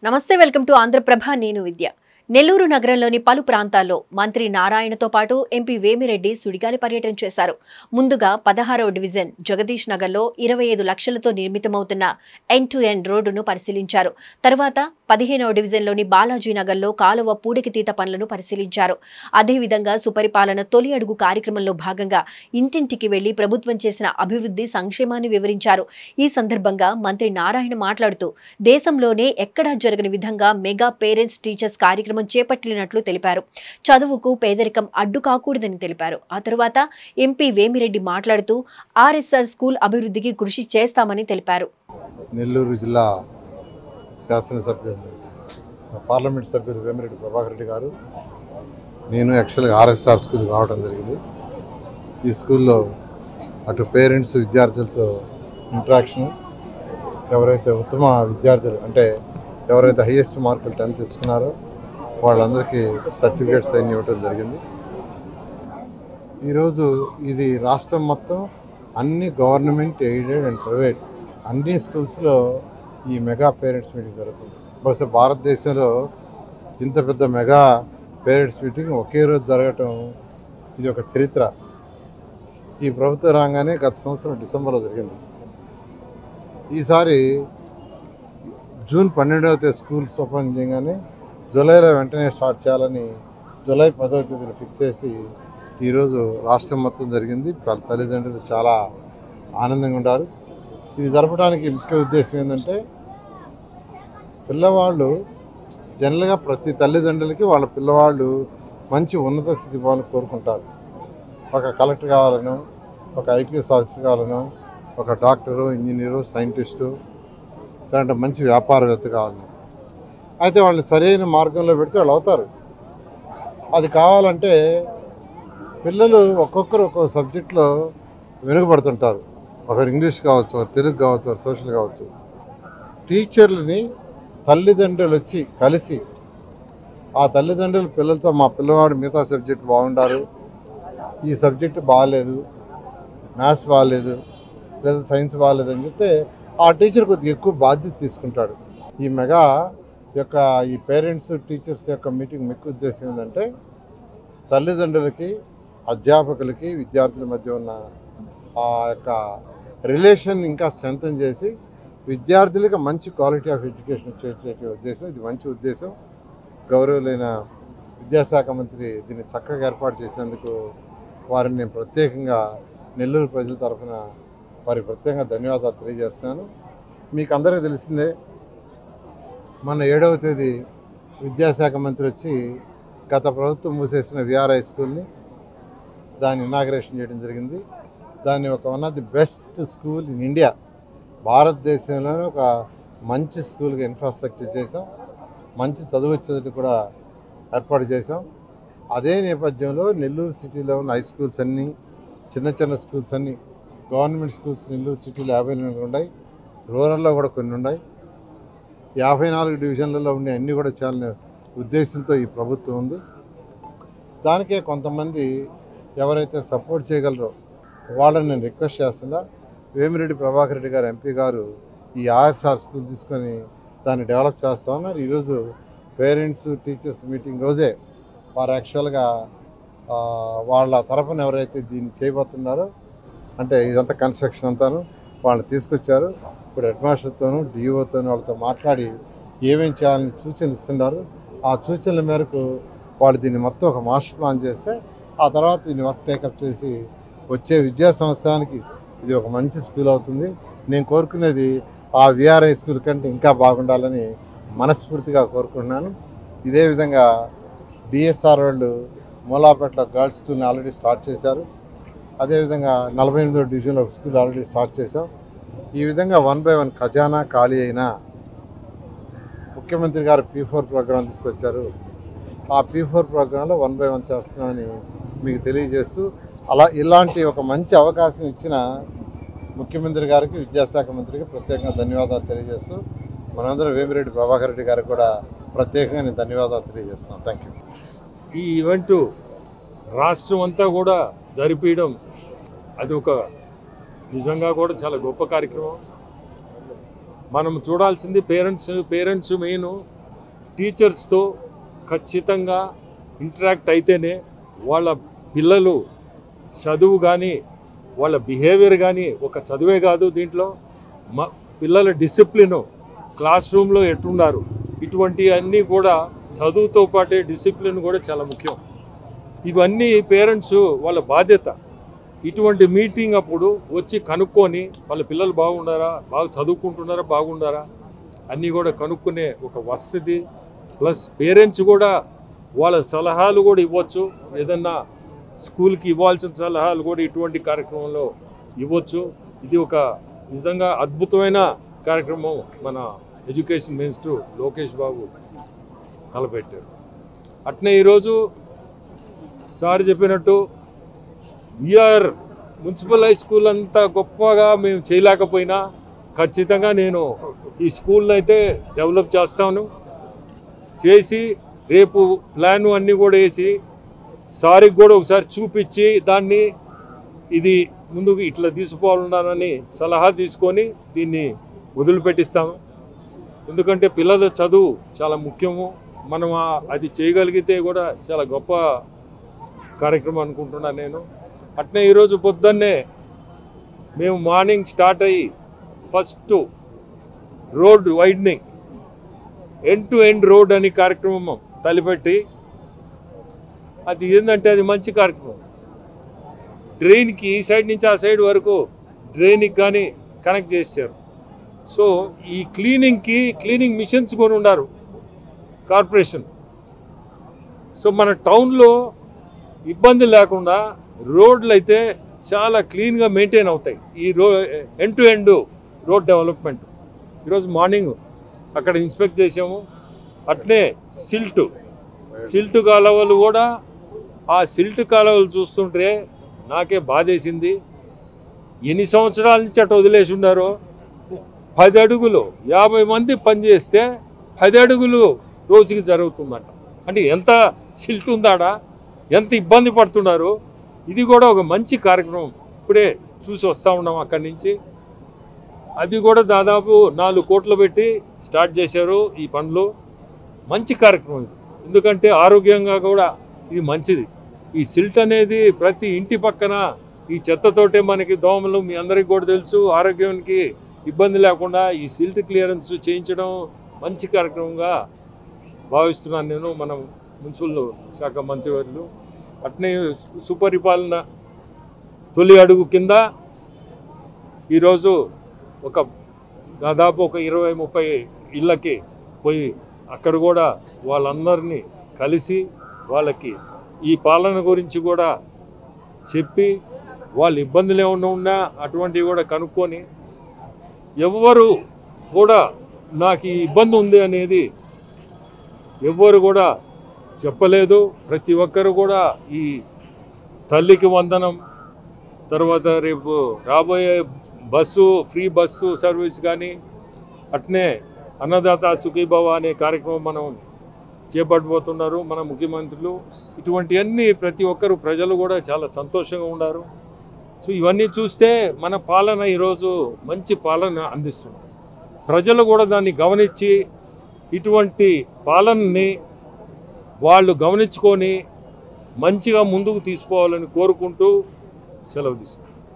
నమస్తే welcome to Andhraprabha నేను విద్య నెల్లూరు నగరంలోని పలు ప్రాంతాల్లో మంత్రి నారాయణతో పాటు ఎంపీ వేమిరెడ్డి సుడిగాలి పర్యటన చేశారు. ముందుగా 16వ డివిజన్ జగదీష్ నగర్లో 25 లక్షలతో నిర్మితమవుతున్న ఎండ్ టు ఎండ్ రోడ్డును పరిశీలించారు. తర్వాత 15వ డివిజన్లోని బాలాజీ నగర్లో కాలువ పూడికితీత పనులను పరిశీలించారు. అదేవిధంగా సుపరిపాలన తొలి అడుగు కార్యక్రమంలో భాగంగా ఇంటింటికి వెళ్లి ప్రభుత్వం చేసిన అభివృద్ధి సంక్షేమాన్ని వివరించారు. ఈ సందర్భంగా మంత్రి నారాయణ మాట్లాడుతూ దేశంలోనే ఎక్కడా జరగని విధంగా మెగా పేరెంట్స్ టీచర్స్ కార్యక్రమం చేపట్టినట్లు తెలిపారు. చదువుకు పేదరికం అడ్డు కాకూడదని తెలిపారు. ఆ తర్వాత ఎంపీ వేమిరెడ్డి మాట్లాడుతూ ఆర్ఎస్ఆర్ స్కూల్ అభివృద్ధికి కృషి చేస్తామని తెలిపారు. నెల్లూరు జిల్లా శాసనసభ్యులు పార్లమెంట్ సభ్యులు వేమిరెడ్డి ప్రభాకర్ రెడ్డి గారు నేను యాక్చువల్గా ఆర్ఎస్ఆర్ స్కూల్కి రావడం జరిగింది. ఈ స్కూల్లో అటు పేరెంట్స్ విద్యార్థులతో ఇంటరాక్షన్, ఎవరైతే ఉత్తమ విద్యార్థులు అంటే ఎవరైతే హైయెస్ట్ మార్కులు 10th తెచ్చుకున్నారో వాళ్ళందరికీ సర్టిఫికేట్స్ అన్నీ ఇవ్వడం జరిగింది. ఈరోజు ఇది రాష్ట్రం మొత్తం అన్ని గవర్నమెంట్, ఎయిడెడ్ అండ్ ప్రైవేట్ అన్ని స్కూల్స్లో ఈ మెగా పేరెంట్స్ మీటింగ్ జరుగుతుంది. బహుశా భారతదేశంలో ఇంత పెద్ద మెగా పేరెంట్స్ మీటింగ్ ఒకే రోజు జరగటం ఇది ఒక చరిత్ర. ఈ ప్రభుత్వం రాగానే గత సంవత్సరం డిసెంబర్లో జరిగింది. ఈసారి జూన్ 12వ తేదీ స్కూల్స్ ఓపెన్ చేయగానే జూలైలో వెంటనే స్టార్ట్ చేయాలని జూలై 10వ తేదీని ఫిక్స్ చేసి ఈరోజు రాష్ట్రం మొత్తం జరిగింది. తల్లిదండ్రులు చాలా ఆనందంగా ఉన్నారు. ఇది జరపడానికి ముఖ్య ఉద్దేశం ఏంటంటే పిల్లవాళ్ళు జనరల్గా ప్రతి తల్లిదండ్రులకి వాళ్ళ పిల్లవాళ్ళు మంచి ఉన్నత స్థితి పోవాలని కోరుకుంటారు. ఒక కలెక్టర్ కావాలను, ఒక ఐపీఎస్ ఆఫీసర్ కావాలను, ఒక డాక్టరు, ఇంజనీరు, సైంటిస్టు, లేదంటే మంచి వ్యాపారవేత్త కావాలని. అయితే వాళ్ళని సరైన మార్గంలో పెడితే వాళ్ళు అవుతారు. అది కావాలంటే పిల్లలు ఒక్కొక్కరు ఒక్కొక్క సబ్జెక్టులో వెనుకబడుతుంటారు. ఒకరు ఇంగ్లీష్ కావచ్చు, ఒకరు తెలుగు కావచ్చు, ఒకరు సోషల్ కావచ్చు. టీచర్లని తల్లిదండ్రులు వచ్చి కలిసి ఆ తల్లిదండ్రులు పిల్లలతో మా పిల్లవాడు మిగతా సబ్జెక్టు బాగుండారు, ఈ సబ్జెక్టు బాగాలేదు, మ్యాథ్స్ బాగాలేదు లేదా సైన్స్ బాగాలేదు అని చెప్తే ఆ టీచర్ కొద్దిగా ఎక్కువ బాధ్యత తీసుకుంటాడు. ఈ మెగా యొక్క ఈ పేరెంట్స్ టీచర్స్ యొక్క మీటింగ్ ముఖ్య ఉద్దేశం ఏంటంటే తల్లిదండ్రులకి, అధ్యాపకులకి, విద్యార్థుల మధ్య ఉన్న ఆ యొక్క రిలేషన్ ఇంకా స్ట్రెంథన్ చేసి విద్యార్థులకి మంచి క్వాలిటీ ఆఫ్ ఎడ్యుకేషన్ వచ్చే ఉద్దేశం. ఇది మంచి ఉద్దేశం. గౌరవులైన విద్యాశాఖ మంత్రి దీన్ని చక్కగా ఏర్పాటు చేసేందుకు వారిని నేను ప్రత్యేకంగా నెల్లూరు ప్రజల తరఫున వారికి ప్రత్యేకంగా ధన్యవాదాలు తెలియజేస్తున్నాను. మీకు అందరికీ తెలిసిందే, మొన్న 7వ తేదీ విద్యాశాఖ మంత్రి వచ్చి గత ప్రభుత్వం మూసేసిన విఆర్ఐ స్కూల్ని దాన్ని ఇనాగ్రేషన్ చేయడం జరిగింది. దాన్ని ఒక one of the best school in India, భారతదేశంలోనే ఒక మంచి స్కూల్గా ఇన్ఫ్రాస్ట్రక్చర్ చేసాం. మంచి చదువు వచ్చేది కూడా ఏర్పాటు చేసాం. అదే నేపథ్యంలో నెల్లూరు సిటీలో ఉన్న హై స్కూల్స్ అన్నీ, చిన్న చిన్న స్కూల్స్ అన్నీ, గవర్నమెంట్ స్కూల్స్ నెల్లూరు సిటీలో 54 ఉన్నాయి, రూరల్లో కూడా కొన్ని ఉన్నాయి. 54 డివిజన్లలో ఉండే అన్నీ కూడా చాలా ఉద్దేశంతో ఈ ప్రభుత్వం ఉంది. దానికే కొంతమంది ఎవరైతే సపోర్ట్ చేయగలరో వాళ్ళని నేను రిక్వెస్ట్ చేస్తున్నా. వేమిరెడ్డి ప్రభాకర్ రెడ్డి గారు ఎంపీ గారు ఈ ఆర్ఎస్ఆర్ స్కూల్ తీసుకొని దాన్ని డెవలప్ చేస్తూ ఉన్నారు. ఈరోజు పేరెంట్స్ టీచర్స్ మీటింగ్ రోజే వారు యాక్చువల్గా వాళ్ళ తరఫున ఎవరైతే దీన్ని చేయబోతున్నారో అంటే ఇదంతా కన్స్ట్రక్షన్ అంతాను వాళ్ళని తీసుకొచ్చారు. ఇప్పుడు హెడ్ మాస్టర్తోనూ డిఈఓతోనూ వాళ్ళతో మాట్లాడి ఏమేమి చేయాలని సూచనలు ఇస్తున్నారు. ఆ సూచనల మేరకు వాళ్ళు దీన్ని మొత్తం ఒక మాస్టర్ ప్లాన్ చేస్తే ఆ తర్వాత దీన్ని వర్క్ టేకప్ చేసి వచ్చే విద్యా సంవత్సరానికి ఇది ఒక మంచి స్కూల్ అవుతుంది. నేను కోరుకునేది ఆ విఆర్ఐ స్కూల్ కంటే ఇంకా బాగుండాలని మనస్ఫూర్తిగా కోరుకుంటున్నాను. ఇదే విధంగా డిఎస్ఆర్ వాళ్ళు మూలాపేటలో గర్ల్స్ స్కూల్ని ఆల్రెడీ స్టార్ట్ చేశారు. అదేవిధంగా 48వ డివిజన్లో ఒక స్కూల్ ఆల్రెడీ స్టార్ట్ చేశాం. ఈ విధంగా 1 by 1 ఖజానా ఖాళీ అయినా ముఖ్యమంత్రి గారు P4 ప్రోగ్రాం తీసుకొచ్చారు. ఆ P4 ప్రోగ్రాంలో 1 by 1 చేస్తున్నామని మీకు తెలియజేస్తూ ఇలాంటి ఒక మంచి అవకాశం ఇచ్చిన ముఖ్యమంత్రి గారికి, విద్యాశాఖ మంత్రికి ప్రత్యేకంగా ధన్యవాదాలు తెలియజేస్తూ మనందరం వేమిరెడ్డి ప్రభాకర్ రెడ్డి గారికి కూడా ప్రత్యేకంగా నేను ధన్యవాదాలు తెలియజేస్తున్నాను. Thank you. ఈ ఈవెంటు రాష్ట్రం అంతా కూడా జరిపించడం అది ఒక నిజంగా కూడా చాలా గొప్ప కార్యక్రమం. మనం చూడాల్సింది పేరెంట్స్ మెయిన్ టీచర్స్తో ఖచ్చితంగా ఇంటరాక్ట్ అయితేనే వాళ్ళ పిల్లలు చదువు కానీ వాళ్ళ బిహేవియర్ కానీ ఒక చదువే కాదు, దీంట్లో పిల్లల డిసిప్లిను క్లాస్ రూమ్లో ఎట్లున్నారు ఇటువంటి అన్నీ కూడా చదువుతో పాటే డిసిప్లిన్ కూడా చాలా ముఖ్యం. ఇవన్నీ పేరెంట్స్ వాళ్ళ బాధ్యత. ఇటువంటి మీటింగ్ అప్పుడు వచ్చి కనుక్కొని వాళ్ళ పిల్లలు బాగున్నారా, బాగా చదువుకుంటున్నారా, బాగున్నారా అన్నీ కూడా కనుక్కునే ఒక వసతి, ప్లస్ పేరెంట్స్ కూడా వాళ్ళ సలహాలు కూడా ఇవ్వచ్చు. ఏదన్నా స్కూల్కి ఇవ్వాల్సిన సలహాలు కూడా ఇటువంటి కార్యక్రమంలో ఇవ్వచ్చు. ఇది ఒక నిజంగా అద్భుతమైన కార్యక్రమం మన ఎడ్యుకేషన్ మినిస్టర్ లోకేష్ బాబు తలపెట్టారు. అట్నే ఈరోజు సార్ చెప్పినట్టు విఆర్ మున్సిపల్ హై స్కూల్ అంతా గొప్పగా మేము చేయలేకపోయినా ఖచ్చితంగా నేను ఈ స్కూల్ని అయితే డెవలప్ చేస్తాను, చేసి రేపు ప్లాను అన్నీ కూడా వేసి సార్కి కూడా ఒకసారి చూపించి దాన్ని ఇది ముందుకు ఇట్లా తీసుకోవాలన్నానని సలహా తీసుకొని దీన్ని వదిలిపెట్టిస్తాము. ఎందుకంటే పిల్లల చదువు చాలా ముఖ్యము. మనం అది చేయగలిగితే కూడా చాలా గొప్ప కార్యక్రమం అనుకుంటున్నాను నేను. అట్నే ఈరోజు పొద్దున్నే మేము మార్నింగ్ స్టార్ట్ అయ్యి first road widening, end to end road అని కార్యక్రమం తలపెట్టి, అది ఏంటంటే అది మంచి కార్యక్రమం. డ్రైన్కి ఈ సైడ్ నుంచి ఆ సైడ్ వరకు డ్రైన్కి కానీ కనెక్ట్ చేశారు. సో ఈ క్లీనింగ్ మిషన్స్ కొని ఉన్నారు కార్పొరేషన్. సో మన టౌన్లో ఇబ్బంది లేకుండా రోడ్లు అయితే చాలా క్లీన్గా మెయింటైన్ అవుతాయి. ఈ end to end road development ఈరోజు మార్నింగ్ అక్కడ ఇన్స్పెక్ట్ చేసాము. అట్నే సిల్ట్ కాలువలు కూడా, ఆ సిల్ట్ కాలువలు చూస్తుంటే నాకే బాధేసింది. ఎన్ని సంవత్సరాల నుంచి అటు వదిలేసి ఉన్నారో. 10 అడుగులు 50 మంది పనిచేస్తే 10 అడుగులు రోజుకి జరుగుతుందంట. అంటే ఎంత సిల్ట్ ఉందాడా, ఎంత ఇబ్బంది పడుతున్నారు. ఇది కూడా ఒక మంచి కార్యక్రమం. ఇప్పుడే చూసి వస్తూ ఉన్నాం అక్కడి నుంచి. అది కూడా దాదాపు 4 కోట్లు పెట్టి స్టార్ట్ చేశారు ఈ పనులు. మంచి కార్యక్రమం ఇది. ఎందుకంటే ఆరోగ్యంగా కూడా ఇది మంచిది. ఈ సిల్ట్ అనేది ప్రతి ఇంటి పక్కన ఈ చెత్తతోటే మనకి దోమలు, మీ అందరికీ కూడా తెలుసు, ఆరోగ్యానికి ఇబ్బంది లేకుండా ఈ సిల్ట్ క్లియరెన్స్ చేయించడం మంచి కార్యక్రమంగా భావిస్తున్నాను నేను, మనం మున్సిపల్ శాఖ మంత్రివర్యులు. అట్నే సుపరిపాలన తొలి అడుగు కింద ఈరోజు దాదాపు ఒక 20-30 ఇళ్ళకి పోయి అక్కడ కూడా వాళ్ళందరినీ కలిసి వాళ్ళకి ఈ పాలన గురించి కూడా చెప్పి, వాళ్ళ ఇబ్బందులు ఏమైనా ఉన్నా అటువంటివి కూడా కనుక్కొని, ఎవ్వరు కూడా నాకు ఈ ఇబ్బంది ఉంది అనేది ఎవ్వరు కూడా చెప్పలేదు. ప్రతి ఒక్కరు కూడా ఈ తల్లికి వందనం, తర్వాత రేపు రాబోయే ఫ్రీ బస్సు సర్వీస్ కానీ, అట్నే అన్నదాత సుఖీభవ అనే కార్యక్రమం మనం చేపట్టబోతున్నారు మన ముఖ్యమంత్రులు. ఇటువంటివన్నీ ప్రతి ఒక్కరు ప్రజలు కూడా చాలా సంతోషంగా ఉన్నారు. సో ఇవన్నీ చూస్తే మన పాలన ఈరోజు మంచి పాలన అందిస్తుంది. ప్రజలు కూడా దాన్ని గమనించి ఇటువంటి పాలనని వాళ్ళు గమనించుకొని మంచిగా ముందుకు తీసుకోవాలని కోరుకుంటూ సెలవు తీసుకుంటారు.